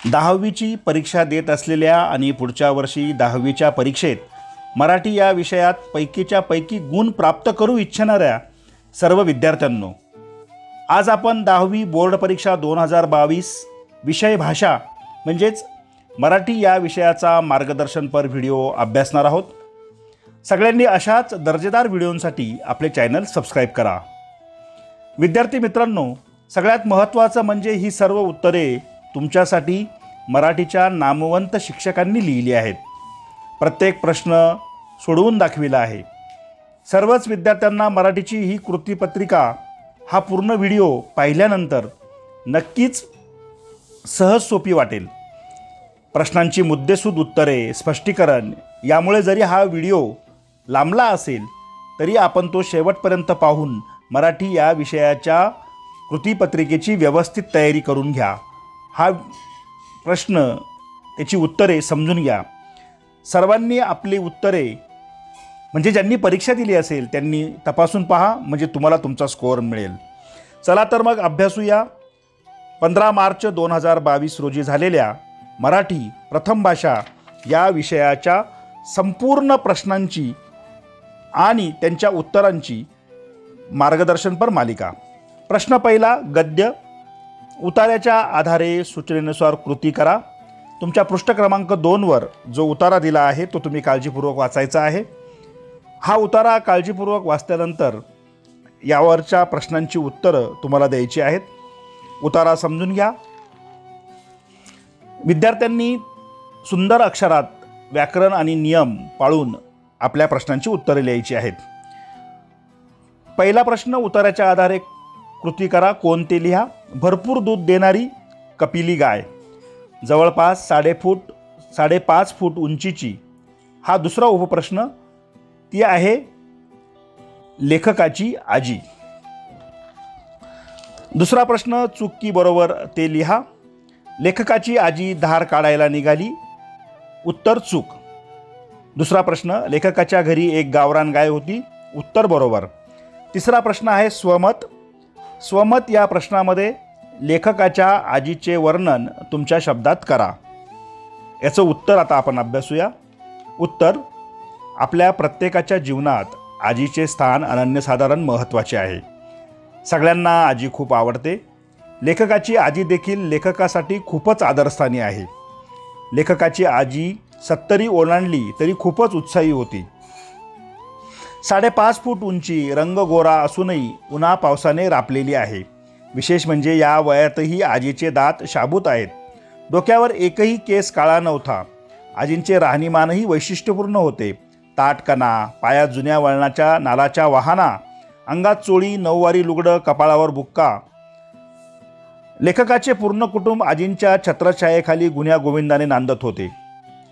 दहावीची परीक्षा देत असलेल्या आणि पुढच्या वर्षी 10वीच्या परीक्षेत मराठी या विषयात पैकीच्या पैकी गुण प्राप्त करू इच्छिणाऱ्या सर्व विद्यार्थ्यांनो, आज आपण 10वी बोर्ड परीक्षा 2022 विषय भाषा म्हणजेच मराठी या विषयाचा मार्गदर्शनपर व्हिडिओ अभ्यासणार आहोत। सगळ्यांनी अशाच दर्जेदार व्हिडिओंसाठी आपले चॅनल सबस्क्राईब करा। विद्यार्थी मित्रांनो, सगळ्यात महत्त्वाचं म्हणजे ही सर्व उत्तरे तुमच्यासाठी मराठीच्या नामवंत शिक्षकांनी लिहिली आहेत। प्रत्येक प्रश्न सोडवून दाखविला आहे। सर्वच विद्यार्थ्यांना मराठीची ही कृतीपत्रिका हा पूर्ण व्हिडिओ पाहिल्यानंतर नक्कीच सहज सोपी वाटेल। प्रश्नांची मुद्देसूद उत्तरे, स्पष्टीकरण यामुळे जरी हा व्हिडिओ लांबला असेल तरी आपण तो शेवटपर्यंत पाहून मराठी या विषयाच्या कृतीपत्रिकेची व्यवस्थित तयारी करून घ्या। हा प्रश्न त्याची उत्तरे समजून घ्या। सर्वांनी आपली उत्तरे म्हणजे ज्यांनी परीक्षा दिली असेल त्यांनी तपासून पहा, म्हणजे तुम्हाला तुमचा स्कोअर मिळेल। चला तर मग अभ्यासूया। 15 मार्च 2022 रोजी झालेल्या मराठी प्रथम भाषा या विषयाच्या संपूर्ण प्रश्नांची आणि त्यांच्या उत्तरांची मार्गदर्शनपर मालिका। प्रश्न पहिला, गद्य। उतार्याच्या आधारे सूचनेनुसार कृती करा। तुमच्या पृष्ठ क्रमांक 2 वर जो उतारा दिला आहे तो तुम्ही काळजीपूर्वक वाचायचा आहे। हा उतारा काळजीपूर्वक वाचल्यानंतर यावरच्या प्रश्नांची उत्तरं तुम्हाला द्यायची आहेत। उतारा समजून घ्या। विद्यार्थ्यांनी सुंदर अक्षरात व्याकरण आणि नियम पाळून आपल्या प्रश्नांची उत्तरे लिहायची आहेत। पहिला प्रश्न, उताराच्या आधारे कृती करा। कोणते लिहा? भरपूर दूध देणारी कपिली गाय, जवळपास 5.5 फूट उंचीची। हा दुसरा उपप्रश्न, ती आहे लेखकाची आजी। दुसरा प्रश्न, चूक की बरोबर ते लिहा। लेखकाची आजी धार काढायला निघाली, उत्तर चूक। दुसरा प्रश्न, लेखकाच्या घरी एक गावरान गाय होती, उत्तर बरोबर। तिसरा प्रश्न आहे स्वमत। स्वमत या प्रश्नामध्ये लेखकाच्या आजीचे वर्णन तुमच्या शब्दात करा। याचं उत्तर आता आपण अभ्यासूया। उत्तर, आपल्या प्रत्येकाच्या जीवनात आजीचे स्थान अनन्यसाधारण महत्त्वाचे आहे। सगळ्यांना आजी खूप आवडते। लेखकाची आजी देखील लेखकासाठी खूपच आदरस्थानी आहे। लेखकाची आजी 70 ओलांडली तरी खूपच उत्साही होती। 5.5 फूट उंची, रंग गोरा असूनही उन्हा पावसाने रापलेली आहे। विशेष म्हणजे या वयातही आजीचे दात शाबूत आहेत। डोक्यावर एकही केस काळा नव्हता। आजींचे राहणीमानही वैशिष्ट्यपूर्ण होते। ताटकणा, पायात जुन्या वळणाच्या नालाच्या वाहना, अंगात चोळी, नऊवारी लुगडं, कपाळावर बुक्का। लेखकाचे पूर्ण कुटुंब आजींच्या छत्रछायेखाली गुण्या गोविंदाने नांदत होते।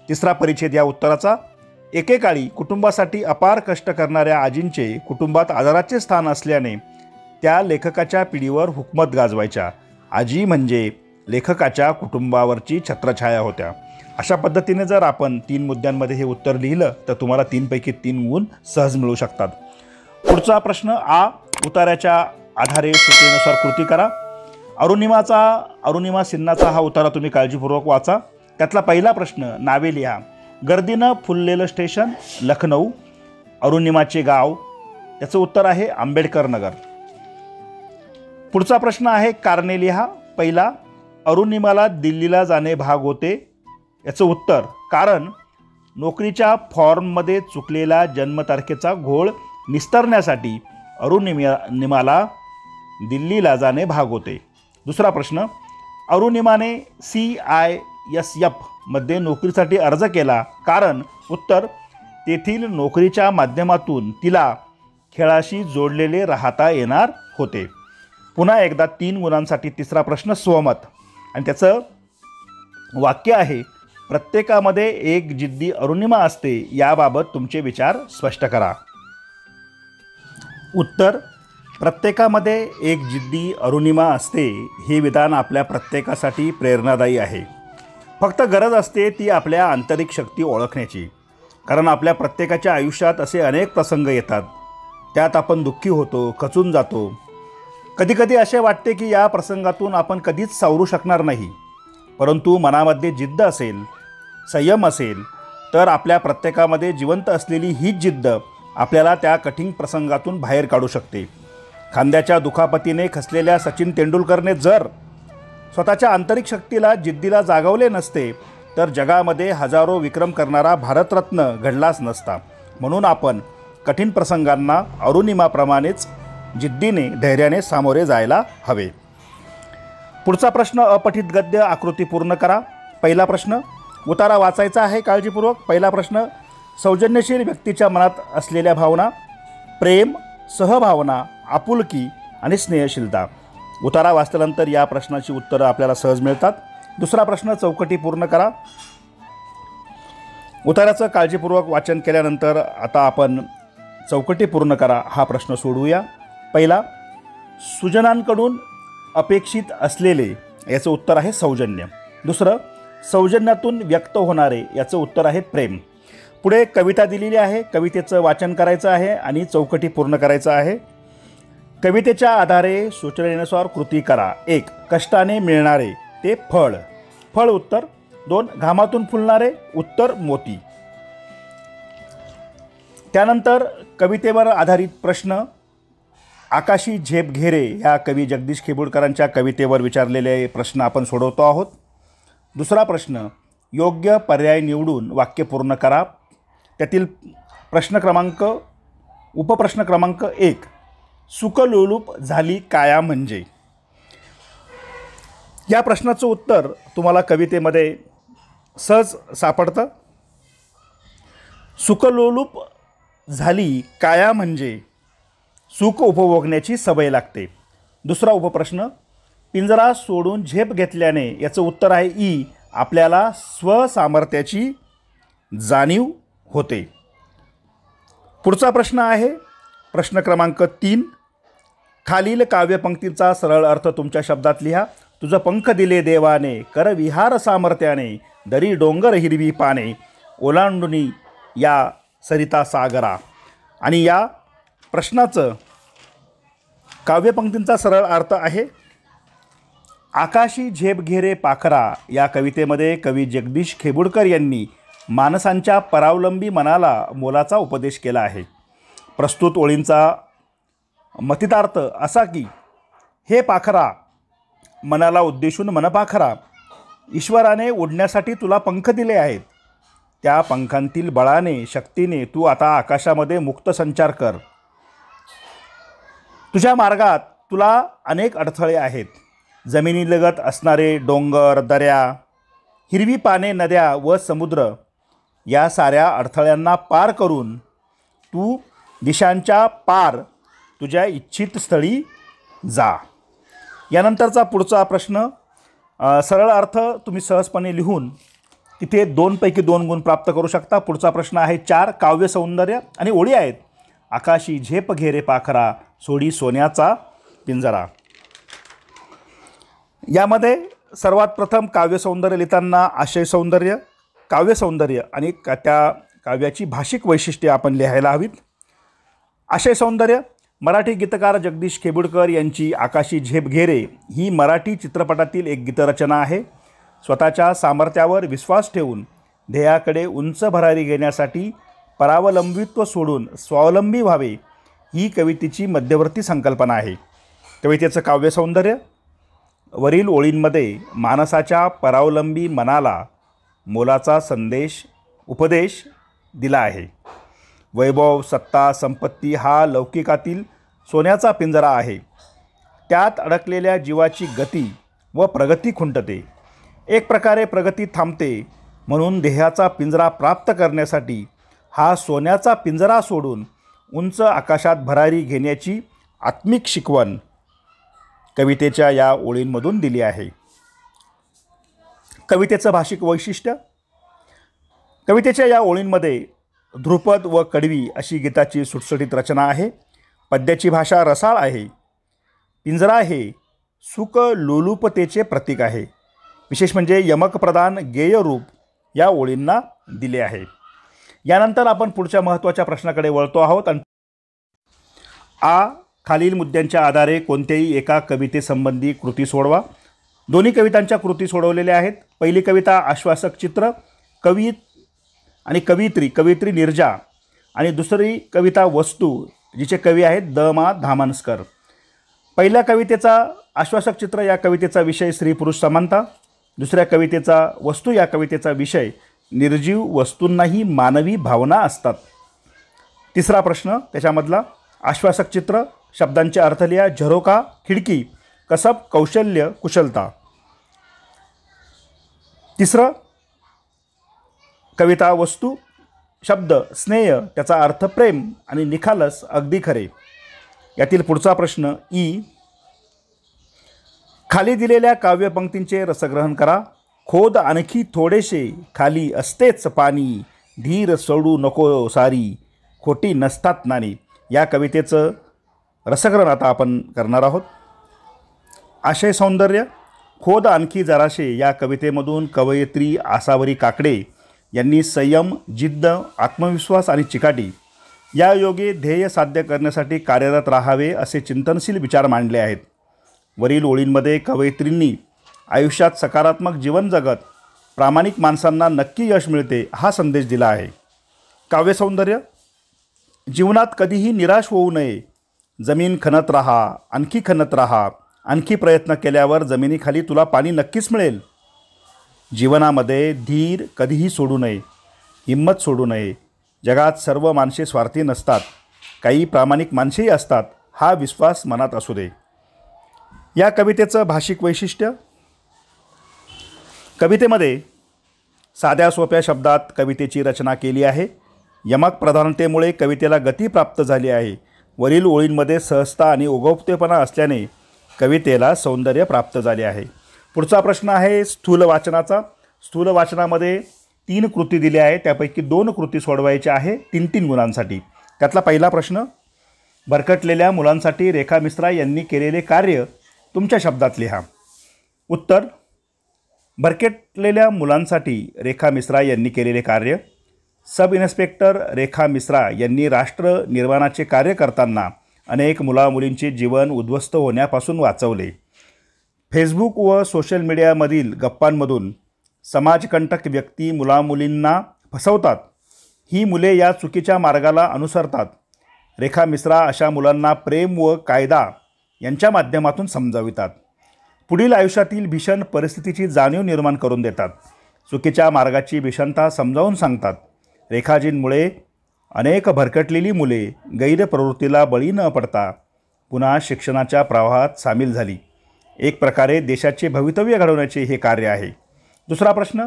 तिसरा परिच्छेद या उत्तराचा, एकेकाळी कुटुंबासाठी अपार कष्ट करणाऱ्या आजींचे कुटुंबात आदराचे स्थान असल्याने त्या लेखकाच्या पिढीवर हुकूमत गाजवायच्या। आजी म्हणजे लेखकाच्या कुटुंबावरची छत्रछाया होत्या। अशा पद्धतीने जर आपण 3 मुद्द्यांमध्ये हे उत्तर लिहिलं तर तुम्हाला 3 पैकी 3 गुण सहज मिळू शकतात। पुढचा प्रश्न, आ, उतार्याच्या आधारे सूचनेनुसार कृती करा। अरुणिमा सिन्हाचा हा उतारा तुम्ही काळजीपूर्वक वाचा। त्यातला पहिला प्रश्न, नावे लिहा। गर्दीनं फुललेलं स्टेशन, लखनौ। अरुणिमाचे गाव, त्याचं उत्तर आहे आंबेडकर नगर। पुढचा प्रश्न आहे, कारणे लिहा। पहिला, अरुणिमाला दिल्लीला जाणे भाग होते, याचं उत्तर कारण नोकरीच्या फॉर्ममध्ये चुकलेला जन्मतारखेचा घोळ निस्तरण्यासाठी अरुणिमाला दिल्लीला जाणे भाग होते। दुसरा प्रश्न, अरुणिमाने CISF मध्ये नोकरीसाठी अर्ज केला कारण उत्तर तेथील नोकरीच्या माध्यमातून तिला खेळाशी जोडलेले राहता येणार होते। पुन्हा एकदा 3 गुणांसाठी तिसरा प्रश्न, स्वमत, आणि त्याचं वाक्य आहे, प्रत्येकामध्ये एक जिद्दी अरुणिमा असते, याबाबत तुमचे विचार स्पष्ट करा। उत्तर, प्रत्येकामध्ये एक जिद्दी अरुणिमा असते हे विधान आपल्या प्रत्येकासाठी प्रेरणादायी आहे। फक्त गरज असते ती आपल्या आंतरिक शक्ती ओळखण्याची। कारण आपल्या प्रत्येकाच्या आयुष्यात असे अनेक प्रसंग येतात, त्यात आपण दुःखी होतो, खचून जातो। कधीकधी असे वाटते की या प्रसंगातून आपण कधीच सावरू शकणार नाही, परंतु मनामध्ये जिद्द असेल, संयम असेल, तर आपल्या प्रत्येकामध्ये जिवंत असलेली हीच जिद्द आपल्याला त्या कठीण प्रसंगातून बाहेर काढू शकते. खांद्याच्या दुखापतीने खचलेल्या सचिन तेंडुलकरने जर स्वतःच्या आंतरिक शक्तीला, जिद्दीला जागवले नसते, तर जगामध्ये हजारो विक्रम करणारा भारतरत्न घडलाच नसता. म्हणून आपण कठीण प्रसंगांना अरुणिमाप्रमाणेच जिद्दीने, धैर्याने सामोरे जायला हवे. पुढचा प्रश्न, अपठित गद्य आकृती पूर्ण करा. पहिला प्रश्न, उतारा वाचायचा आहे काळजीपूर्वक. पहिला प्रश्न, सौजन्यशील व्यक्तीच्या मनात असलेल्या भावना: प्रेम, सहभावना, आपुलकी आणि स्नेहशीलता. उतारा वाचल्यानंतर या प्रश्नाची उत्तरं आपल्याला सहज मिळतात. दुसरा प्रश्न, चौकटी पूर्ण करा. उताराचं काळजीपूर्वक वाचन केल्यानंतर आता आपण चौकटी पूर्ण करा हा प्रश्न सोडवूया. पहिला, सुजनांकडून अपेक्षित असलेले, याचं उत्तर आहे सौजन्य. दुसरं, सौजन्यातून व्यक्त होणारे, याचं उत्तर आहे प्रेम. पुढे कविता दिलेली आहे, कवितेचं वाचन करायचं आहे आणि चौकटी पूर्ण करायचं आहे. कवितेच्या आधारे सूचनेनुसार कृती करा. 1. कष्टाने मिळणारे ते फळ, फळ उत्तर. 2. घामातून फुलणारे, उत्तर मोती. त्यानंतर कवितेवर आधारित प्रश्न, आकाशी झेप घेरे या कवी जगदीश खेबुडकरांच्या कवितेवर विचारलेले प्रश्न आपण सोडवतो आहोत. दुसरा प्रश्न, योग्य पर्याय निवडून वाक्य पूर्ण करा. त्यातील उपप्रश्न क्रमांक 1, सुखलोलूप झाली काया म्हणजे. या प्रश्नाचं उत्तर तुम्हाला कवितेमध्ये सहज सापडतं. सुखलोलूप झाली काया म्हणजे सुख उपभोगण्याची सवय लागते. दुसरा उपप्रश्न, पिंजरा सोडून झेप घेतल्याने, याचं उत्तर आहे ई, आपल्याला स्वसामर्थ्याची जाणीव होते. पुढचा प्रश्न आहे प्रश्न क्रमांक 3, खालील काव्यपंक्तीचा सरळ अर्थ तुमच्या शब्दात लिहा. तुझं पंख दिले देवाने, कर विहार सामर्थ्याने, दरी डोंगर हिरवी पाने, ओलांडुनी या सरिता सागरा. आणि या प्रश्नाचं काव्यपंक्तींचा सरळ अर्थ आहे, आकाशी झेप घेरे पाखरा या कवितेमध्ये कवी जगदीश खेबुडकर यांनी माणसांच्या परावलंबी मनाला मोलाचा उपदेश केला आहे. प्रस्तुत ओळींचा मतितार्थ असा की, हे पाखरा, मनाला उद्देशून मनपाखरा, ईश्वराने उडण्यासाठी तुला पंख दिले आहेत. त्या पंखांतील बळाने, शक्तीने तू आता आकाशामध्ये मुक्त संचार कर. तुझ्या मार्गात तुला अनेक अडथळे आहेत. जमिनीलगत असणारे डोंगर, दऱ्या, हिरवी पाने, नद्या व समुद्र या साऱ्या अडथळ्यांना पार करून तू दिशांच्या पार तुझ्या इच्छित स्थळी जा. यानंतरचा पुढचा प्रश्न, सरळ अर्थ तुम्ही सहजपणे लिहून तिथे 2 पैकी 2 गुण प्राप्त करू शकता. पुढचा प्रश्न आहे 4, काव्य सौंदर्य आणि ओळी आहेत, आकाशी झेप घेरे पाखरा, सोडी सोन्याचा पिंजरा. यामध्ये सर्वात प्रथम काव्य सौंदर्य लिहिताना आशय सौंदर्य, काव्य सौंदर्य आणि त्या काव्याची भाषिक वैशिष्ट्ये आपण लिहायला हवीत. आशय सौंदर्य, मराठी गीतकार जगदीश खेबुडकर यांची आकाशी झेप घेरे ही मराठी चित्रपटातील एक गीतरचना आहे. स्वतःच्या सामर्थ्यावर विश्वास ठेवून ध्येयाकडे उंच भरारी घेण्यासाठी परावलंबित्व सोडून स्वावलंबी व्हावे, ही कवितेची मध्यवर्ती संकल्पना आहे. कवितेचं काव्य सौंदर्य, वरील ओळींमध्ये माणसाच्या परावलंबी मनाला मोलाचा उपदेश दिला आहे. वैभव, सत्ता, संपत्ती हा लौकिकातील सोन्याचा पिंजरा आहे. त्यात अडकलेल्या जीवाची गती व प्रगती खुंटते. एक प्रकारे प्रगती थांबते. म्हणून देहाचा पिंजरा प्राप्त करण्यासाठी हा सोन्याचा पिंजरा सोडून उंच आकाशात भरारी घेण्याची आत्मिक शिकवण कवितेच्या या ओळींमधून दिली आहे. कवितेचं भाषिक वैशिष्ट्य, कवितेच्या या ओळींमध्ये ध्रुपद व कडवी अशी गीताची सुटसुटीत रचना आहे. पद्याची भाषा रसाळ आहे. पिंजरा हे सुख लोलुपतेचे प्रतीक आहे. विशेष म्हणजे यमकप्रधान गेय रूप या ओळींना दिले आहे. यानंतर आपण पुढच्या महत्त्वाच्या प्रश्नाकडे वळतो आहोत. खालील मुद्द्यांच्या आधारे कोणत्याही एका कवितेसंबंधी कृती सोडवा. दोन्ही कवितांच्या कृती सोडवलेल्या आहेत. पहिली कविता आश्वासक चित्र, कवी आणि कवयित्री निर्जा, आणि दुसरी कविता वस्तू, जिचे कवी आहेत द मा धामनस्कर. पहिल्या कवितेचा आश्वासक चित्र या कवितेचा विषय स्त्री पुरुष समानता, दुसऱ्या कवितेचा वस्तू या कवितेचा विषय निर्जीव वस्तूंनाही मानवी भावना असतात. तिसरा प्रश्न त्याच्यामधला, आश्वासक चित्र शब्दांचे अर्थ लिहा. झरोका, खिडकी, कसब, कौशल्य, कुशलता. तिसरं कविता वस्तू शब्द स्नेह, त्याचा अर्थ प्रेम, आणि निखालस, अगदी खरे. यातील पुढचा प्रश्न ई, खाली दिलेल्या काव्यपंक्तींचे रसग्रहण करा. खोद आणखी थोडेसे, खाली असतेच पाणी, धीर सोडू नको सारी, खोटी नसतात नाणी. या कवितेचं रसग्रहण आता आपण करणार आहोत. आशय सौंदर्य, खोद आणखी जराशे या कवितेमधून कवयित्री आसावरी काकडे यांनी संयम, जिद्द, आत्मविश्वास आणि चिकाटी या योगे ध्येय साध्य करण्यासाठी कार्यरत राहावे असे चिंतनशील विचार मांडले आहेत. वरील ओळींमध्ये कवयित्रींनी आयुष्यात सकारात्मक जीवन जगत प्रामाणिक माणसांना नक्की यश मिळते हा संदेश दिला आहे. काव्यसौंदर्य, जीवनात कधीही निराश होऊ नये, जमीन खणत राहा, आणखी खणत राहा, आणखी प्रयत्न केल्यावर जमिनीखाली तुला पाणी नक्कीच मिळेल. जीवनामध्ये धीर कधीही सोडू नये, हिंमत सोडू नये. जगात सर्व माणसे स्वार्थी नसतात, काही प्रामाणिक माणसेही असतात, हा विश्वास मनात असू दे. या कवितेचं भाषिक वैशिष्ट्य, कवितेमध्ये साध्या सोप्या शब्दात कवितेची रचना केली आहे. यमक प्रधानतेमुळे कवितेला गती प्राप्त झाली आहे. वरील ओळींमध्ये सहजता आणि ओघवतेपणा असल्याने कवितेला सौंदर्य प्राप्त झाले आहे. पुढचा प्रश्न आहे स्थूल वाचनाचा. स्थूल वाचनामध्ये 3 कृती दिल्या आहेत, त्यापैकी 2 कृती सोडवायच्या आहे 3-3 गुणांसाठी. त्यातला पहिला प्रश्न, भरकटलेल्या मुलांसाठी रेखा मिश्रा यांनी केलेले कार्य तुमच्या शब्दात लिहा. उत्तर, भरकटलेल्या मुलांसाठी रेखा मिश्रा यांनी केलेले कार्य, सब इन्स्पेक्टर रेखा मिश्रा यांनी राष्ट्र निर्माणाचे कार्य करताना अनेक मुलामुलींचे जीवन उद्ध्वस्त होण्यापासून वाचवले. फेसबुक व सोशल मीडियामधील गप्पांमधून समाजकंटक व्यक्ती मुलामुलींना फसवतात. ही मुले या चुकीच्या मार्गाला अनुसरतात. रेखा मिश्रा अशा मुलांना प्रेम व कायदा यांच्या माध्यमातून समजावितात. पुढील आयुष्यातील भीषण परिस्थितीची जाणीव निर्माण करून देतात. चुकीच्या मार्गाची भीषणता समजावून सांगतात. रेखाजींमुळे अनेक भरकटलेली मुले गैरप्रवृत्तीला बळी न पडता पुन्हा शिक्षणाच्या प्रवाहात सामील झाली. एक प्रकारे देशाचे भवितव्य घडवण्याचे हे कार्य आहे. दुसरा प्रश्न,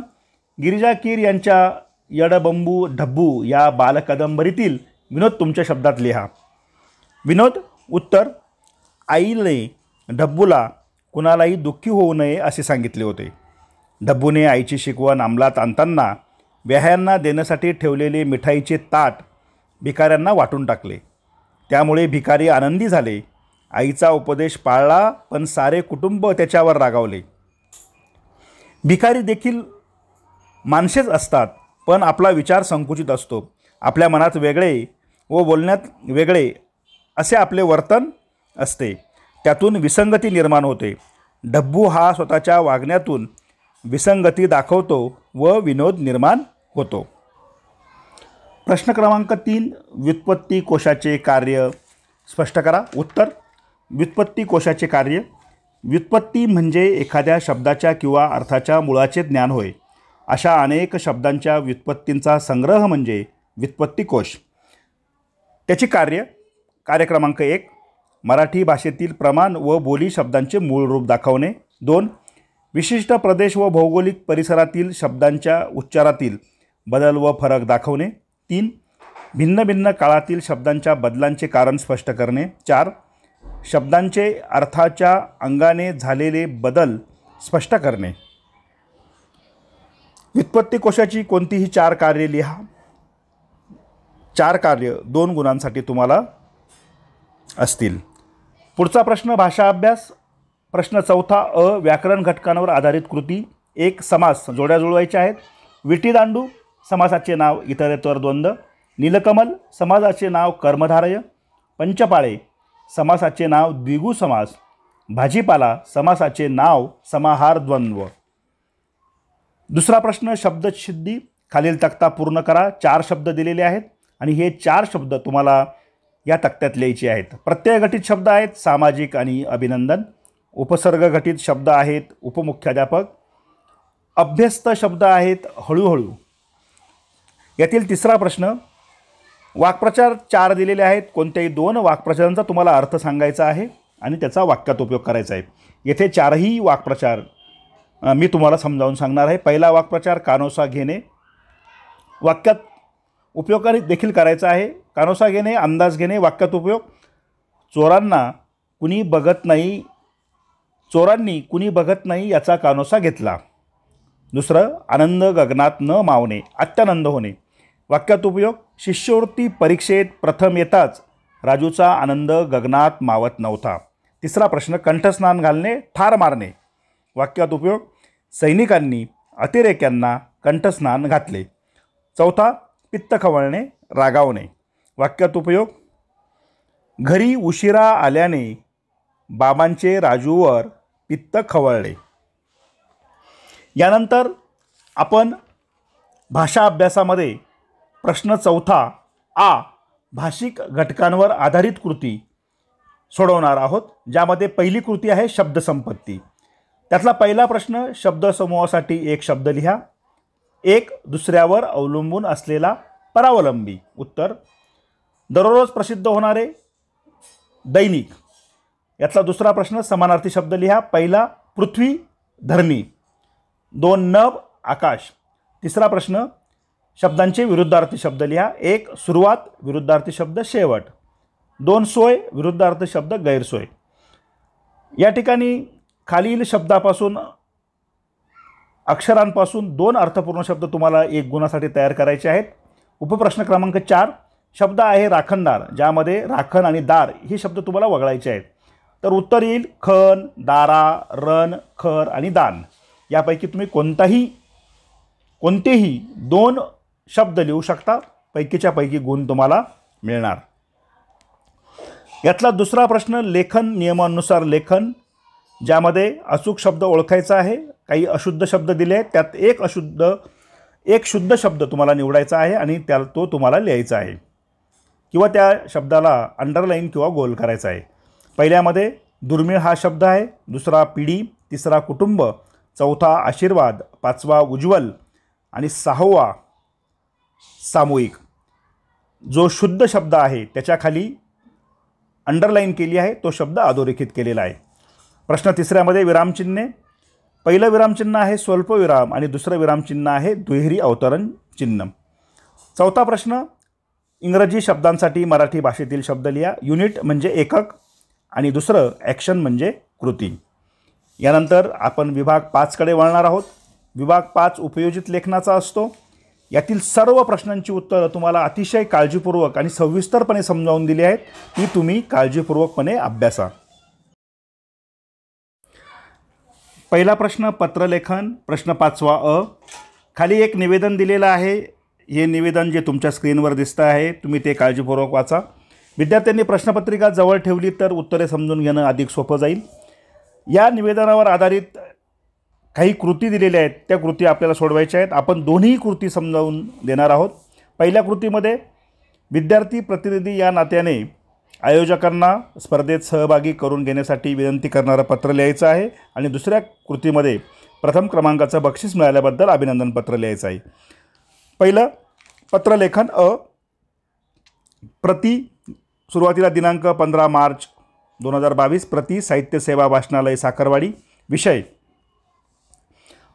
गिरिजा कीर यांच्या यडबंबू ढब्बू या बालकादंबरीतील विनोद तुमच्या शब्दात लिहा. विनोद, उत्तर, आईने ढब्बूला कुणालाही दुःखी होऊ नये असे सांगितले होते. ढब्बूने आईची शिकवण अंमलात आणताना व्याह्यांना देण्यासाठी ठेवलेले मिठाईचे ताट भिकाऱ्यांना वाटून टाकले. त्यामुळे भिकारी आनंदी झाले. आईचा उपदेश पाळला, पण सारे कुटुंब त्याच्यावर रागावले. भिकारी देखील माणसेच असतात, पण आपला विचार संकुचित असतो. आपल्या मनात वेगळे व बोलण्यात वेगळे असे आपले वर्तन असते. त्यातून विसंगती निर्माण होते. ढब्बू हा स्वतःच्या वागण्यातून विसंगती दाखवतो व विनोद निर्माण होतो. प्रश्न क्रमांक 3, व्युत्पत्ती कोशाचे कार्य स्पष्ट करा. उत्तर, व्युत्पत्ती कोशाचे कार्य, व्युत्पत्ती म्हणजे एखाद्या शब्दाच्या किंवा अर्थाच्या मुळाचे ज्ञान होय. अशा अनेक शब्दांच्या व्युत्पत्तींचा संग्रह म्हणजे व्युत्पत्ती कोश. त्याची कार्य क्रमांक 1, मराठी भाषेतील प्रमाण व बोली शब्दांचे मूळ रूप दाखवणे. 2, विशिष्ट प्रदेश व भौगोलिक परिसरातील शब्दांच्या उच्चारातील बदल व फरक दाखवणे. 3, भिन्न भिन्न काळातील शब्दांच्या बदलांचे कारण स्पष्ट करणे. 4, शब्दांचे अर्थाच्या अंगाने झालेले बदल स्पष्ट करणे. व्युत्पत्ती कोशाची कोणतीही 4 कार्ये लिहा. 4 कार्य 2 गुणांसाठी तुम्हाला असतील. पुढचा प्रश्न भाषा अभ्यास. प्रश्न 4, व्याकरण घटकांवर आधारित कृती. 1, समास जोड्या जुळवायच्या आहेत. विटीदांडू समासाचे नाव इतरेतर द्वंद्व. नीलकमल समासाचे नाव कर्मधारय. पंचपाळे समासाचे नाव द्विगु समास. भाजीपाला समासाचे नाव समाहार द्वंद्व. दुसरा प्रश्न शब्दसिद्धी. खालील तक्ता पूर्ण करा. 4 शब्द दिलेले आहेत आणि हे 4 शब्द तुम्हाला या तक्त्यात लिहायचे आहेत. प्रत्यय गठीत शब्द आहेत सामाजिक आणि अभिनंदन. उपसर्ग गठीत शब्द आहेत उपमुख्याध्यापक. अभ्यस्त शब्द आहेत हळूहळू. यातील तिसरा प्रश्न वाक्प्रचार 4 दिलेले आहेत. कोणत्याही 2 वाक्प्रचारांचा तुम्हाला अर्थ सांगायचा आहे आणि त्याचा वाक्यात उपयोग करायचा आहे. येथे 4ही वाक्प्रचार मी तुम्हाला समजावून सांगणार आहे. पहिला वाक्प्रचार कानोसा घेणे. वाक्यात उपयोग देखील करायचा आहे. कानोसा घेणे अंदाज घेणे. वाक्यात उपयोग चोरांनी कुणी बघत नाही याचा कानोसा घेतला. दुसरं आनंद गगनात न मावणे अत्यानंद होणे. वाक्यात उपयोग शिष्यवृत्ती परीक्षेत प्रथम येताच राजूचा आनंद गगनात मावत नव्हता. तिसरा प्रश्न कंठस्नान घालणे ठार मारणे. वाक्यात उपयोग सैनिकांनी अतिरेक्यांना कंठस्नान घातले. चौथा पित्त खवळणे रागावणे. वाक्यात उपयोग घरी उशिरा आल्याने बाबांचे राजूवर पित्त खवळले. यानंतर आपण भाषा अभ्यासामध्ये प्रश्न चौथा आ भाषिक घटकांवर आधारित कृती सोडवणार आहोत, ज्यामध्ये पहिली कृती आहे शब्दसंपत्ती. त्यातला पहिला प्रश्न शब्दसमूहासाठी एक शब्द लिहा. एक दुसऱ्यावर अवलंबून असलेला परावलंबी. उत्तर दररोज प्रसिद्ध होणारे दैनिक. यातला दुसरा प्रश्न समानार्थी शब्द लिहा. पहिला पृथ्वी धरणी. 2 नभ आकाश. तिसरा प्रश्न शब्दांचे विरुद्धार्थी शब्द लिहा. 1 सुरुवात विरुद्धार्थी शब्द शेवट. 2 सोय विरुद्धार्थी शब्द गैरसोय. या ठिकाणी खालील शब्दापासून अक्षरांपासून 2 अर्थपूर्ण शब्द तुम्हाला 1 गुणासाठी तयार करायचे आहेत. उपप्रश्न क्रमांक 4 शब्द आहे राखणदार, ज्यामध्ये राखण आणि दार हे शब्द तुम्हाला वगळायचे आहेत. तर उत्तर येईल खण, दारा, रण, खर आणि दान. यापैकी तुम्ही कोणतेही 2 शब्द लिहू शकता. पैकीच्या पैकी गुण तुम्हाला मिळणार. यातला दुसरा प्रश्न लेखन नियमानुसार लेखन, ज्यामध्ये अचूक शब्द ओळखायचा आहे. काही अशुद्ध शब्द दिले आहेत, त्यात एक शुद्ध शब्द तुम्हाला निवडायचा आहे आणि तो तुम्हाला लिहायचा आहे किंवा त्या शब्दाला अंडरलाईन किंवा गोल करायचा आहे. पहिल्यामध्ये दुर्मिळ हा शब्द आहे. दुसरा पिढी. तिसरा कुटुंब. चौथा आशीर्वाद. 5वा उज्ज्वल आणि 6वा सामूहिक. जो शुद्ध शब्द आहे त्याच्याखाली अंडरलाईन केली आहे, तो शब्द अधोरेखित केलेला आहे. प्रश्न तिसऱ्यामध्ये विरामचिन्हे. पहिलं विरामचिन्ह आहे स्वल्पविराम आणि दुसरं विरामचिन्ह आहे दुहेरी अवतरण चिन्ह. चौथा प्रश्न इंग्रजी शब्दांसाठी मराठी भाषेतील शब्द लिहा. युनिट म्हणजे एकक आणि दुसरं ॲक्शन म्हणजे कृती. यानंतर आपण विभाग 5कडे वळणार आहोत. विभाग 5 उपयोजित लेखनाचा असतो. यातील सर्व प्रश्नांची उत्तरं तुम्हाला अतिशय काळजीपूर्वक आणि सविस्तरपणे समजावून दिली आहेत. ती तुम्ही काळजीपूर्वकपणे अभ्यासा. पहिला प्रश्न पत्रलेखन. प्रश्न 5वा अ. खाली एक निवेदन दिलेलं आहे. हे निवेदन जे तुमच्या स्क्रीनवर दिसतं आहे, तुम्ही ते काळजीपूर्वक वाचा. विद्यार्थ्यांनी प्रश्नपत्रिका जवळ ठेवली तर उत्तरे समजून घेणं अधिक सोपं जाईल. या निवेदनावर आधारित काही कृती दिलेल्या आहेत, त्या कृती आपल्याला सोडवायच्या आहेत. आपण दोन्ही कृती समजावून देणार आहोत. पहिल्या कृतीमध्ये विद्यार्थी प्रतिनिधी या नात्याने आयोजकांना स्पर्धेत सहभागी करून घेण्यासाठी विनंती करणारं पत्र लिहायचं आहे आणि दुसऱ्या कृतीमध्ये प्रथम क्रमांकाचं बक्षीस मिळाल्याबद्दल अभिनंदनपत्र लिहायचं आहे. पहिलं पत्रलेखन अ. प्रति सुरुवातीला दिनांक 15 मार्च 2022. प्रति साहित्य सेवा वाचनालय साखरवाडी. विषय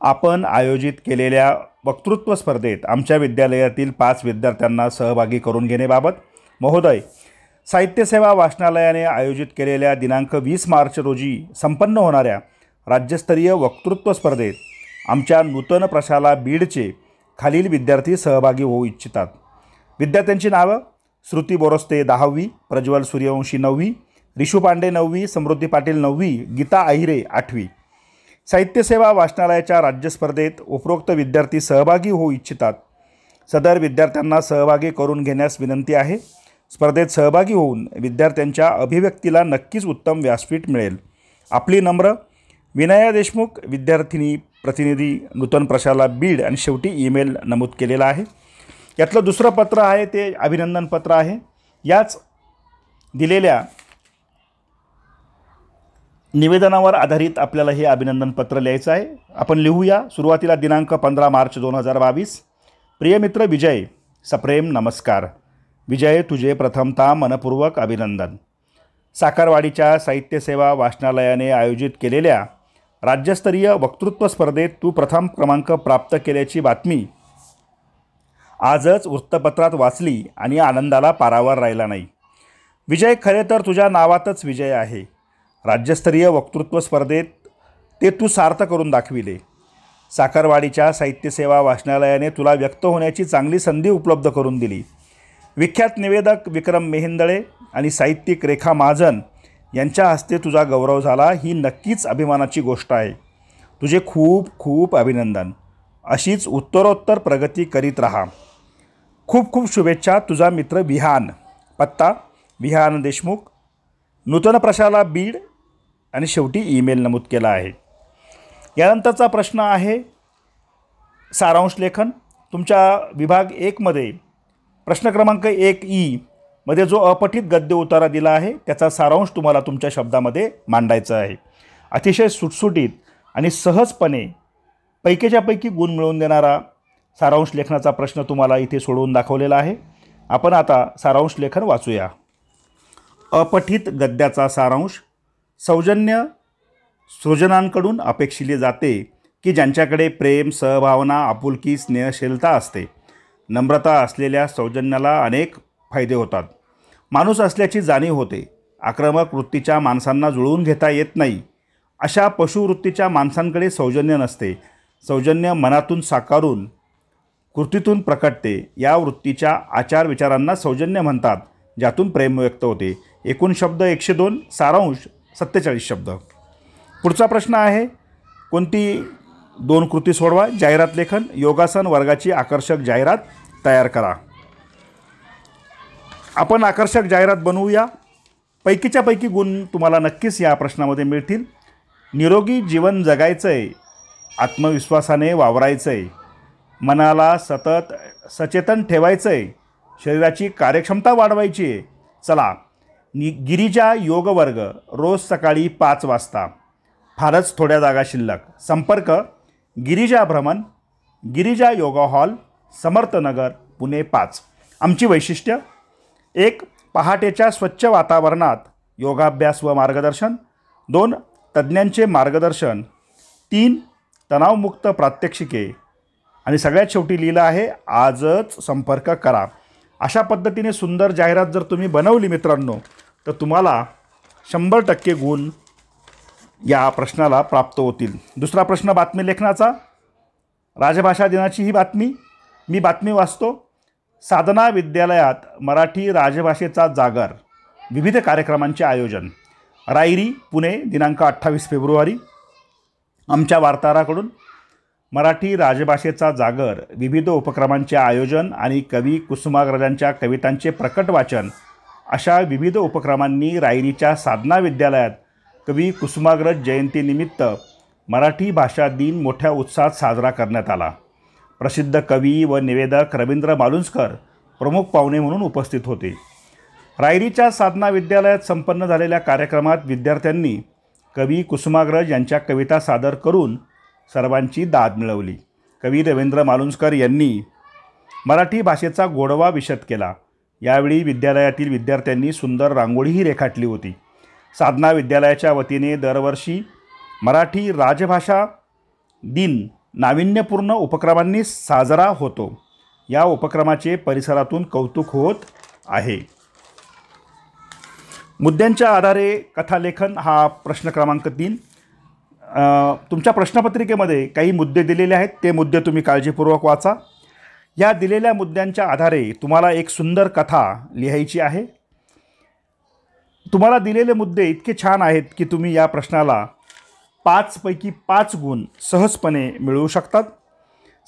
आपण आयोजित केलेल्या वक्तृत्व स्पर्धेत आमच्या विद्यालयातील 5 विद्यार्थ्यांना सहभागी करून घेण्याबाबत. महोदय, साहित्य सेवा वाचनालयाने आयोजित केलेल्या दिनांक 20 मार्च रोजी संपन्न होणाऱ्या राज्यस्तरीय वक्तृत्व स्पर्धेत आमच्या नूतन प्रशाला बीडचे खालील विद्यार्थी सहभागी होऊ इच्छितात. विद्यार्थ्यांची नावं: श्रुती बोरस्ते 10वी, प्रज्वल सूर्यवंशी 9वी, रिशू पांडे 9वी, समृद्धी पाटील 9वी, गीता आहिरे 8वी. साहित्य सेवा वाचनालयाच्या राज्यस्पर्धेत उपरोक्त विद्यार्थी सहभागी होऊ इच्छितात. सदर विद्यार्थ्यांना सहभागी करून घेण्यास विनंती आहे. स्पर्धेत सहभागी होऊन विद्यार्थ्यांच्या अभिव्यक्तीला नक्कीच उत्तम व्यासपीठ मिळेल. आपली नम्र विनया देशमुख, विद्यार्थिनी प्रतिनिधी, नूतन प्रशाला, बीड, आणि शेवटी ईमेल नमूद केलेला आहे. यातलं दुसरं पत्र आहे ते अभिनंदन पत्र आहे. याच दिलेल्या निवेदनावर आधारित आपल्याला हे अभिनंदन पत्र लिहायचं आहे. आपण लिहूया. सुरुवातीला दिनांक 15 मार्च 2022. प्रिय मित्र विजय, सप्रेम नमस्कार. विजय, तुझे प्रथमतः मनपूर्वक अभिनंदन. साखरवाडीच्या साहित्य सेवा वाचनालयाने आयोजित केलेल्या राज्यस्तरीय वक्तृत्व स्पर्धेत तू प्रथम क्रमांक प्राप्त केल्याची बातमी आजच वृत्तपत्रात वाचली आणि आनंदाला पारावर राहिला नाही. विजय, खरे तर तुझ्या नावातच विजय आहे. राज्यस्तरीय वक्तृत्व स्पर्धेत ते तू सार्थ करून दाखविले. साखरवाडीच्या साहित्य सेवा वाचनालयाने तुला व्यक्त होण्याची चांगली संधी उपलब्ध करून दिली. विख्यात निवेदक विक्रम मेहेंदळे आणि साहित्यिक रेखा महाजन यांच्या हस्ते तुझा गौरव झाला. ही नक्कीच अभिमानाची गोष्ट आहे. तुझे खूप खूप अभिनंदन. अशीच उत्तरोत्तर प्रगती करीत राहा. खूप खूप शुभेच्छा. तुझा मित्र विहान. पत्ता विहान देशमुख, नूतन प्रशाला, बीड, आणि शेवटी ईमेल नमूद केला आहे. यानंतरचा प्रश्न आहे सारांश लेखन. तुमच्या विभाग 1मध्ये प्रश्न क्रमांक 1E मध्ये जो अपठित गद्य उतारा दिला आहे त्याचा सारांश तुम्हाला तुमच्या शब्दामध्ये मांडायचा आहे. अतिशय सुटसुटीत आणि सहजपणे पैकीच्या पैकी गुण मिळवून देणारा सारांश लेखनाचा प्रश्न तुम्हाला इथे सोडवून दाखवलेला आहे. आपण आता सारांश लेखन वाचूया. अपठित गद्याचा सारांश. सौजन्य सृजनांकडून अपेक्षिले जाते की ज्यांच्याकडे प्रेम, सहभावना, आपुलकी, स्नेहशीलता असते. नम्रता असलेल्या सौजन्याला अनेक फायदे होतात. माणूस असल्याची जाणीव होते. आक्रमक वृत्तीच्या माणसांना जुळवून घेता येत नाही. अशा पशुवृत्तीच्या माणसांकडे सौजन्य नसते. सौजन्य मनातून साकारून कृतीतून प्रकटते. या वृत्तीच्या आचार विचारांना सौजन्य म्हणतात, ज्यातून प्रेम व्यक्त होते. एकूण शब्द 102, सारांश 47 शब्द. पुढचा प्रश्न आहे, कोणती 2 कृती सोडवा. जाहिरात लेखन. योगासन वर्गाची आकर्षक जाहिरात तयार करा. आपण आकर्षक जाहिरात बनवूया. पैकीच्या पैकी गुण तुम्हाला नक्कीच या प्रश्नामध्ये मिळतील. निरोगी जीवन जगायचं आहे, आत्मविश्वासाने वावरायचं आहे, मनाला सतत सचेतन ठेवायचं आहे, शरीराची कार्यक्षमता वाढवायची आहे. चला, गिरिजा योग वर्ग रोज सकाळी 5 वाजता. फारच थोड्या जागा शिल्लक. संपर्क गिरिजा भ्रमण, गिरिजा योगा हॉल, समर्थनगर, पुणे 5. आमची वैशिष्ट्य: 1. पहाटेच्या स्वच्छ वातावरणात योगाभ्यास व मार्गदर्शन. 2. तज्ज्ञांचे मार्गदर्शन. 3. तणावमुक्त प्रात्यक्षिके. आणि सगळ्यात शेवटी लिहिलं आहे, आजच संपर्क करा. अशा पद्धतीने सुंदर जाहिरात जर तुम्ही बनवली मित्रांनो, तर तुम्हाला 100% गुण या प्रश्नाला प्राप्त होतील. दुसरा प्रश्न बातमी लेखनाचा. राजभाषा दिनाची ही बातमी. मी बातमी वाचतो. साधना विद्यालयात मराठी राजभाषेचा जागर, विविध कार्यक्रमांचे आयोजन. रायरी, पुणे, दिनांक 28 फेब्रुवारी. आमच्या वार्ताहराकडून मराठी राजभाषेचा जागर, विविध उपक्रमांचे आयोजन आणि कवी कुसुमाग्रजांच्या कवितांचे प्रकट वाचन अशा विविध उपक्रमांनी रायरीच्या साधना विद्यालयात कवी कुसुमाग्रज जयंतीनिमित्त मराठी भाषा दिन मोठ्या उत्साहात साजरा करण्यात आला. प्रसिद्ध कवी व निवेदक रवींद्र मालुसकर प्रमुख पाहुणे म्हणून उपस्थित होते. रायरीच्या साधना विद्यालयात संपन्न झालेल्या कार्यक्रमात विद्यार्थ्यांनी कवी कुसुमाग्रज यांच्या कविता सादर करून सर्वांची दाद मिळवली. कवी रवींद्र मालुसकर यांनी मराठी भाषेचा गोडवा विशद केला. यावेळी विद्यालयातील विद्यार्थ्यांनी सुंदर रांगोळीही रेखाटली होती. साधना विद्यालयाच्या वतीने दरवर्षी मराठी राजभाषा दिन नाविन्यपूर्ण उपक्रमांनी साजरा होतो. या उपक्रमाचे परिसरातून कौतुक होत आहे. मुद्द्यांच्या आधारे कथालेखन हा प्रश्न क्रमांक 3. तुमच्या प्रश्नपत्रिकेमध्ये काही मुद्दे दिलेले आहेत. ते मुद्दे तुम्ही काळजीपूर्वक वाचा. या दिलेल्या मुद्द्यांच्या आधारे तुम्हाला एक सुंदर कथा लिहायची आहे. तुम्हाला दिलेले मुद्दे इतके छान आहेत की तुम्ही या प्रश्नाला 5 पैकी 5 गुण सहजपणे मिळवू शकतात.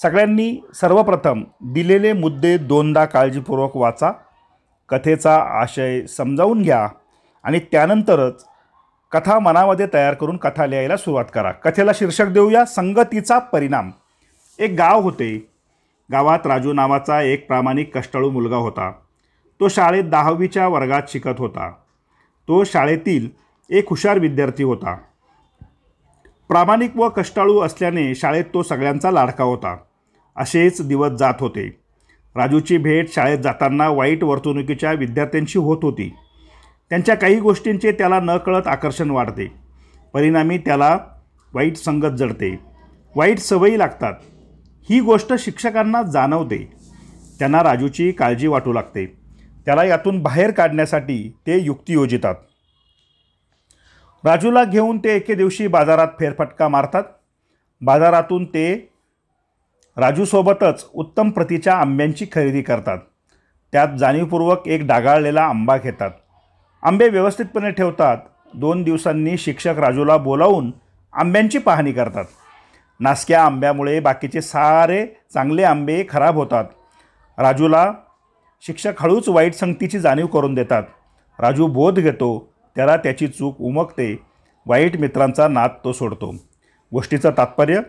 सगळ्यांनी सर्वप्रथम दिलेले मुद्दे 2दा काळजीपूर्वक वाचा. कथेचा आशय समजावून घ्या आणि त्यानंतरच कथा मनामध्ये तयार करून कथा लिहायला सुरुवात करा. कथेला शीर्षक देऊया संगतीचा परिणाम. एक गाव होते. गावात राजू नावाचा एक प्रामाणिक कष्टाळू मुलगा होता. तो शाळेत 10वीच्या वर्गात शिकत होता. तो शाळेतील एक हुशार विद्यार्थी होता. प्रामाणिक व कष्टाळू असल्याने शाळेत तो सगळ्यांचा लाडका होता. असेच दिवस जात होते. राजूची भेट शाळेत जाताना वाईट वर्तणुकीच्या विद्यार्थ्यांशी होत होती. त्यांच्या काही गोष्टींचे त्याला नकळत आकर्षण वाढते. परिणामी त्याला वाईट संगत जडते. वाईट सवयी लागतात. ही गोष्ट शिक्षकांना जाणवते. त्यांना राजूची काळजी वाटू लागते. त्याला यातून बाहेर काढण्यासाठी ते युक्ती योजितात. राजूला घेऊन ते एके दिवशी बाजारात फेरफटका मारतात. बाजारातून ते राजूसोबतच उत्तम प्रतीच्या आंब्यांची खरेदी करतात. त्यात जाणीवपूर्वक एक डागाळलेला आंबा घेतात. आंबे व्यवस्थितपणे ठेवतात. 2 दिवसांनी शिक्षक राजूला बोलावून आंब्यांची पाहणी करतात. नासक्या आंब्यामुळे बाकीचे सारे चांगले आंबे खराब होतात. राजूला शिक्षक हळूच वाईट संगतीची जाणीव करून देतात. राजू बोध घेतो. त्याला त्याची चूक उमगते. वाईट मित्रांचा नाद तो सोडतो. गोष्टीचं तात्पर्य,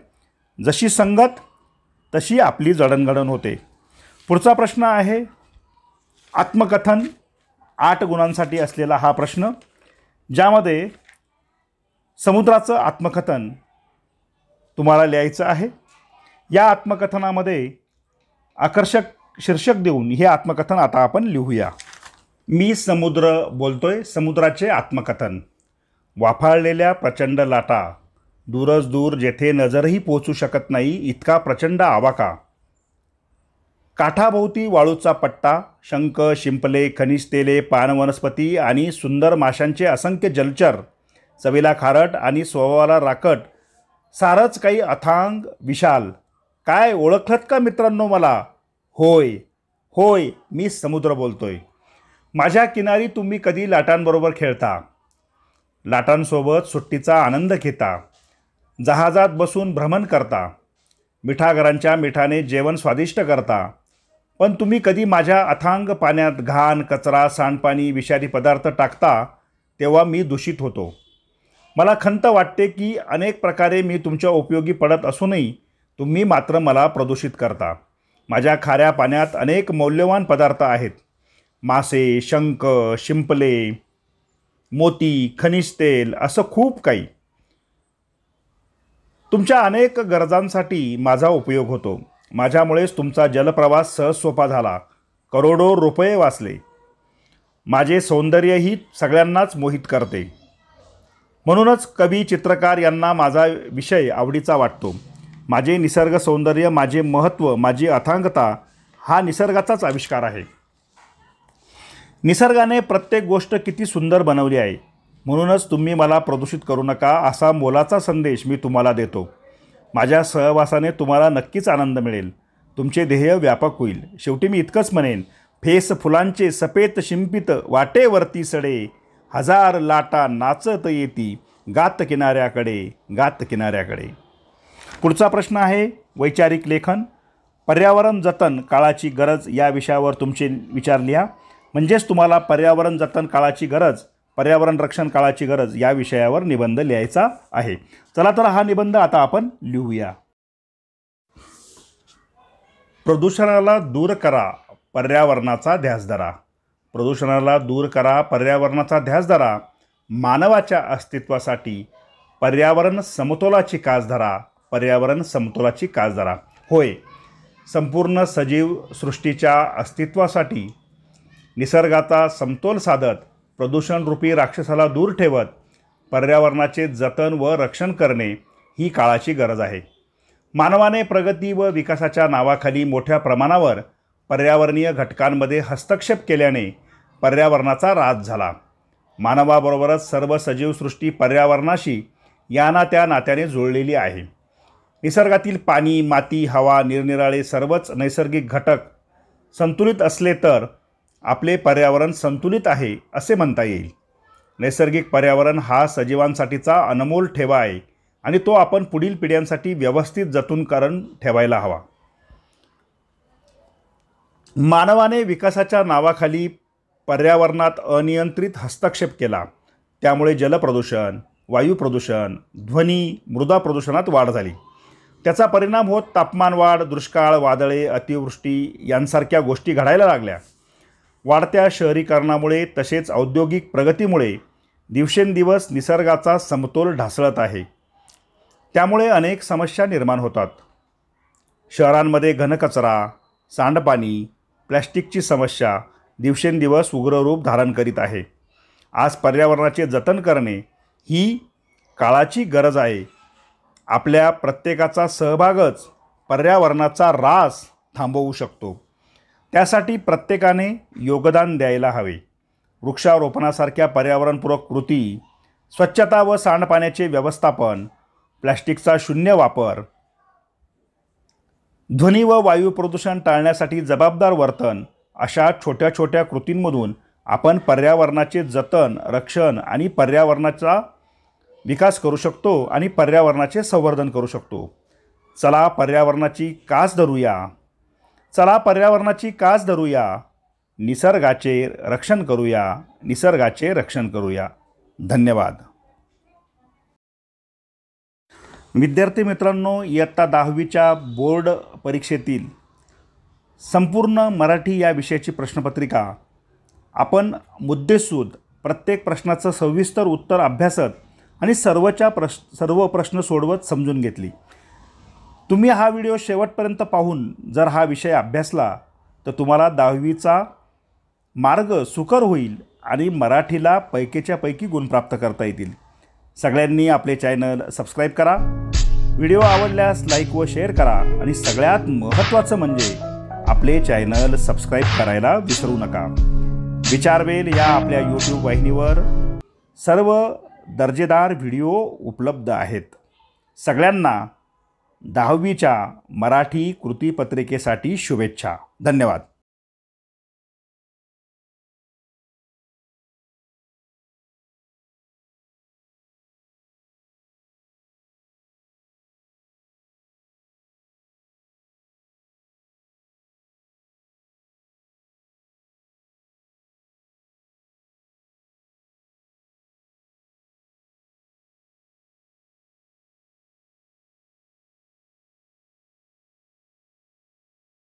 जशी संगत तशी आपली जडणघडण होते. पुढचा प्रश्न आहे आत्मकथन. 8 गुणांसाठी असलेला हा प्रश्न, ज्यामध्ये समुद्राचं आत्मकथन तुम्हाला लिहायचं आहे. या आत्मकथनामध्ये आकर्षक शीर्षक देऊन हे आत्मकथन आता आपण लिहूया. मी समुद्र बोलतोय. समुद्राचे आत्मकथन. वाफाळलेल्या प्रचंड लाटा, दूरच दूर जेथे नजरही पोचू शकत नाही इतका प्रचंड आवाका. काठाभोवती वाळूचा पट्टा, शंख, शिंपले, खनिज तेले, पानवनस्पती आणि सुंदर माशांचे असंख्य जलचर, चवीला खारट आणि स्वभावाला राकट, सारंच काही अथांग विशाल. काय ओळखलत का मित्रांनो मला? होय होय, मी समुद्र बोलतोय. माझ्या किनारी तुम्ही कधी लाटांबरोबर खेळता, लाटांसोबत सुट्टीचा आनंद घेता, जहाजात बसून भ्रमण करता, मिठागरांच्या मिठाने जेवण स्वादिष्ट करता. पण तुम्ही कधी माझ्या अथांग पाण्यात घाण, कचरा, सांडपाणी, विषारी पदार्थ टाकता तेव्हा मी दूषित होतो. मला खंत वाटते की अनेक प्रकारे मी तुमच्या उपयोगी पडत असूनही तुम्ही मात्र मला प्रदूषित करता. माझ्या खाऱ्या पाण्यात अनेक मौल्यवान पदार्थ आहेत. मासे, शंख, शिंपले, मोती, खनिज तेल, असं खूप काही. तुमच्या अनेक गरजांसाठी माझा उपयोग होतो. माझ्यामुळेच तुमचा जलप्रवास सहज सोपा झाला. करोडो रुपये वाचले. माझे सौंदर्यही सगळ्यांनाच मोहित करते. म्हणूनच कवी, चित्रकार यांना माझा विषय आवडीचा वाटतो. माझे निसर्ग सौंदर्य, माझे महत्त्व, माझी अथांगता हा निसर्गाचाच आविष्कार आहे. निसर्गाने प्रत्येक गोष्ट किती सुंदर बनवली आहे. म्हणूनच तुम्ही मला प्रदूषित करू नका असा मोलाचा संदेश मी तुम्हाला देतो. माझ्या सहवासाने तुम्हाला नक्कीच आनंद मिळेल. तुमचे ध्येय व्यापक होईल. शेवटी मी इतकंच म्हणेन, फेस फुलांचे सपेत शिंपित वाटेवरती सडे, हजार लाटा नाचत येती गात किनाऱ्याकडे, गात किनाऱ्याकडे. पुढचा प्रश्न आहे वैचारिक लेखन. पर्यावरण जतन काळाची गरज या विषयावर तुमचे विचार लिहा. म्हणजेच तुम्हाला पर्यावरण जतन काळाची गरज, पर्यावरण रक्षण काळाची गरज या विषयावर निबंध लिहायचा आहे. चला तर हा निबंध आता आपण लिहूया. प्रदूषणाला दूर करा, पर्यावरणाचा ध्यास धरा. प्रदूषणाला दूर करा, पर्यावरणाचा ध्यास धरा. मानवाच्या अस्तित्वासाठी पर्यावरण समतोलाची कास धरा, पर्यावरण समतोलाची कास धरा. होय, संपूर्ण सजीव सृष्टीच्या अस्तित्वासाठी निसर्गाचा समतोल साधत, प्रदूषणरूपी राक्षसाला दूर ठेवत पर्यावरणाचे जतन व रक्षण करणे ही काळाची गरज आहे. मानवाने प्रगती व विकासाच्या नावाखाली मोठ्या प्रमाणावर पर्यावरणीय घटकांमध्ये हस्तक्षेप केल्याने पर्यावरणाचा ऱ्हास झाला. मानवाबरोबरच सर्व सजीवसृष्टी पर्यावरणाशी या ना त्या नात्याने जुळलेली आहे. निसर्गातील पाणी, माती, हवा, निरनिराळे सर्वच नैसर्गिक घटक संतुलित असले तर आपले पर्यावरण संतुलित आहे असे म्हणता येईल. नैसर्गिक पर्यावरण हा सजीवांसाठीचा अनमोल ठेवा आहे आणि तो आपण पुढील पिढ्यांसाठी व्यवस्थित जतन करून ठेवायला हवा. मानवाने विकासाच्या नावाखाली पर्यावरणात अनियंत्रित हस्तक्षेप केला. त्यामुळे जलप्रदूषण, वायू प्रदूषण, ध्वनी, मृदा प्रदूषणात वाढ झाली. त्याचा परिणाम होत तापमान वाढ, दुष्काळ, वादळे, अतिवृष्टी यांसारख्या गोष्टी घडायला लागल्या. वाढत्या शहरीकरणामुळे तसेच औद्योगिक प्रगतीमुळे दिवसेंदिवस निसर्गाचा समतोल ढासळत आहे. त्यामुळे अनेक समस्या निर्माण होतात. शहरांमध्ये घनकचरा, सांडपाणी, प्लॅस्टिकची समस्या दिवसेंदिवस उग्र रूप धारण करीत आहे. आज पर्यावरणाचे जतन करणे ही काळाची गरज आहे. आपल्या प्रत्येकाचा सहभागच पर्यावरणाचा ऱ्हास थांबवू शकतो. त्यासाठी प्रत्येकाने योगदान द्यायला हवे. वृक्षारोपणासारख्या पर्यावरणपूरक कृती, स्वच्छता व सांडपाण्याचे व्यवस्थापन, प्लॅस्टिकचा शून्य वापर, ध्वनी व वायू प्रदूषण टाळण्यासाठी जबाबदार वर्तन अशा छोट्या छोट्या कृतींमधून आपण पर्यावरणाचे जतन, रक्षण आणि पर्यावरणाचा विकास करू शकतो आणि पर्यावरणाचे संवर्धन करू शकतो. चला पर्यावरणाची कास धरूया. निसर्गाचे रक्षण करूया. धन्यवाद. विद्यार्थी मित्रांनो, इयत्ता 10वीच्या बोर्ड परीक्षेतील संपूर्ण मराठी या विषयाची प्रश्नपत्रिका आपण मुद्देसूद प्रत्येक प्रश्नाचं सविस्तर उत्तर अभ्यासत आणि सर्व प्रश्न सोडवत समजून घेतली. तुम्ही हा व्हिडिओ शेवटपर्यंत पाहून जर हा विषय अभ्यासला तर तुम्हाला 10वीचा मार्ग सुकर होईल आणि मराठीला पैकीच्या पैकी गुण प्राप्त करता येतील. सगळ्यांनी आपले चॅनल सबस्क्राईब करा. व्हिडिओ आवडल्यास लाईक व शेअर करा आणि सगळ्यात महत्त्वाचं म्हणजे आपले चॅनल सबस्क्राईब करायला विसरू नका. विचारवेल या आपल्या यूट्यूब वाहिनीवर सर्व दर्जेदार व्हिडिओ उपलब्ध आहेत. सगळ्यांना 10वीच्या मराठी कृतीपत्रिकेसाठी शुभेच्छा. धन्यवाद.